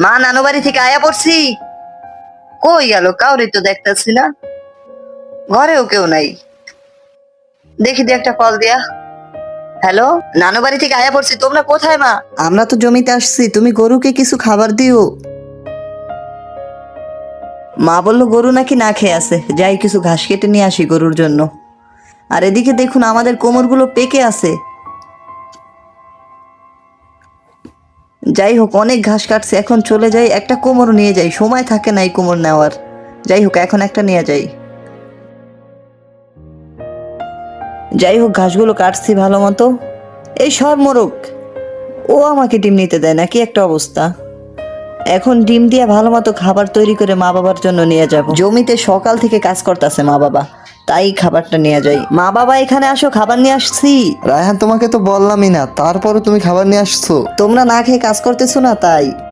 মা নানু বাড়ি থেকে আয়া পড়ছি। কই গেল? কাউরে তো দেখতেছি না, ঘরেও কেউ নাই। দেখি দে একটা কল দিয়া। হ্যালো, নানু বাড়ি থেকে আয়া পড়ছি। তোমরা কোথায় মা? আমরা তো জমিতে আসছি, তুমি গরুকে কিছু খাবার দিও। মা বললো গরু নাকি না খেয়ে আছে, যাই কিছু ঘাস কেটে নিয়ে আসি গরুর জন্য। আর এদিকে দেখুন আমাদের কোমরগুলো পেকে আছে। যাই হোক, অনেক ঘাস কাটছে, এখন চলে যাই, একটা কোমর নিয়ে যাই, সময় থাকে না এই কোমর নেওয়ার। যাই হোক, এখন একটা নিয়ে যাই। যাই হোক, ঘাসগুলো কাটছি ভালো মতো। এই সব মোরগ, ও আমাকে ডিম নিতে দেয় না, কি একটা অবস্থা। এখন ডিম দিয়ে ভালো মতো খাবার তৈরি করে মা বাবার জন্য নিয়ে যাব। জমিতে সকাল থেকে কাজ করতেছে মা বাবা, তাই খাবারটা নিয়ে যাই। মা বাবা এখানে আসো, খাবার নিয়ে আসছি। রায়হান, তোমাকে তো বললামই না, তারপরও তুমি খাবার নিয়ে আসছো। তোমরা না খেয়ে কাজ করতেছো না তাই।